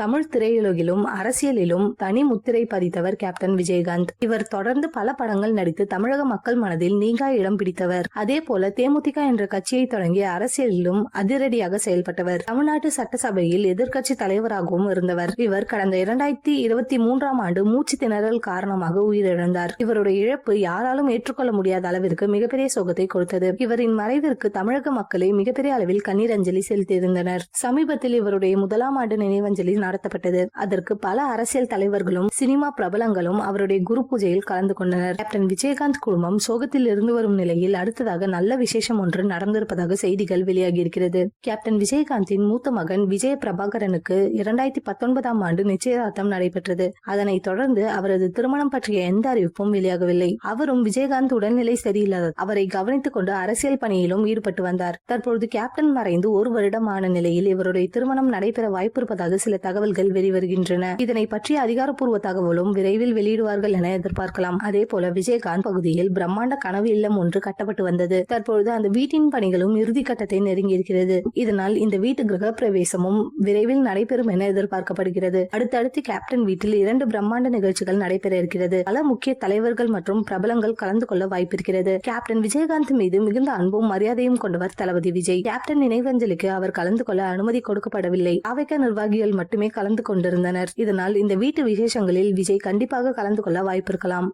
தமிழ் திரையுலகிலும் அரசியலிலும் தனி முத்திரை பதித்தவர் கேப்டன் விஜயகாந்த். இவர் தொடர்ந்து பல படங்கள் நடித்து தமிழக மக்கள் மனதில் நீங்கா இடம் பிடித்தவர். அதே போல தேமுதிக என்ற கட்சியை தொடங்கி அரசியலிலும் அதிரடியாக செயல்பட்டவர். தமிழ்நாட்டு சட்டசபையில் எதிர்க்கட்சி தலைவராகவும் இருந்தவர். இவர் கடந்த 2023ஆம் ஆண்டு மூச்சு திணறல் காரணமாக உயிரிழந்தார். இவருடைய இழப்பு யாராலும் ஏற்றுக்கொள்ள முடியாத அளவிற்கு மிகப்பெரிய சோகத்தை கொடுத்தது. இவரின் மறைவிற்கு தமிழக மக்களே மிகப்பெரிய அளவில் கண்ணீர் அஞ்சலி செலுத்தியிருந்தனர். சமீபத்தில் இவருடைய முதலாம் ஆண்டு நினைவஞ்சலி நடத்தப்பட்டது. அதற்கு பல அரசியல் தலைவர்களும் சினிமா பிரபலங்களும் அவருடைய குரு பூஜையில் கலந்து கொண்டனர். கேப்டன் விஜயகாந்த் குடும்பம் சோகத்தில் இருந்து வரும் நிலையில் அடுத்ததாக நல்ல விசேஷம் ஒன்று நடந்திருப்பதாக செய்திகள் வெளியாகி இருக்கிறது. கேப்டன் விஜயகாந்தின் மூத்த மகன் விஜய பிரபாகரனுக்கு 2019ஆம் ஆண்டு நிச்சயதார்த்தம் நடைபெற்றது. அதனைத் தொடர்ந்து அவரது திருமணம் பற்றிய எந்த அறிவிப்பும் வெளியாகவில்லை. அவரும் விஜயகாந்த் உடல்நிலை சரியில்லாத அவரை கவனித்துக் கொண்டு அரசியல் பணியிலும் ஈடுபட்டு வந்தார். தற்பொழுது கேப்டன் மறைந்து 1 வருடம் ஆன நிலையில் இவருடைய திருமணம் நடைபெற வாய்ப்பிருப்பதாக சில தகவல்கள் வெளிவருகின்றன. இதனை பற்றிய அதிகாரப்பூர்வ தகவலும் விரைவில் வெளியிடுவார்கள் என எதிர்பார்க்கலாம். அதே போல விஜயகாந்த் பகுதியில் பிரம்மாண்ட கனவு இல்லம் ஒன்று கட்டப்பட்டு வந்தது. தற்பொழுது அந்த வீட்டின் பணிகளும் இறுதி கட்டத்தை நெருங்கியிருக்கிறது. இதனால் இந்த வீட்டு கிரக பிரவேசமும் விரைவில் நடைபெறும் என எதிர்பார்க்கப்படுகிறது. அடுத்தடுத்து கேப்டன் வீட்டில் 2 பிரம்மாண்ட நிகழ்ச்சிகள் நடைபெற இருக்கிறது. பல முக்கிய தலைவர்கள் மற்றும் பிரபலங்கள் கலந்து கொள்ள வாய்ப்பிருக்கிறது. கேப்டன் விஜயகாந்த் மீது மிகுந்த அன்பும் மரியாதையும் கொண்டவர் தளபதி விஜய். கேப்டன் நினைவஞ்சலிக்கு அவர் கலந்து கொள்ள அனுமதி கொடுக்கப்படவில்லை. அவைக்க நிர்வாகிகள் மட்டுமே கலந்து கொண்டிருந்தனர். இதனால் இந்த வீட்டு விசேஷங்களில் விஜய் கண்டிப்பாக கலந்து கொள்ள வாய்ப்பிருக்கலாம்.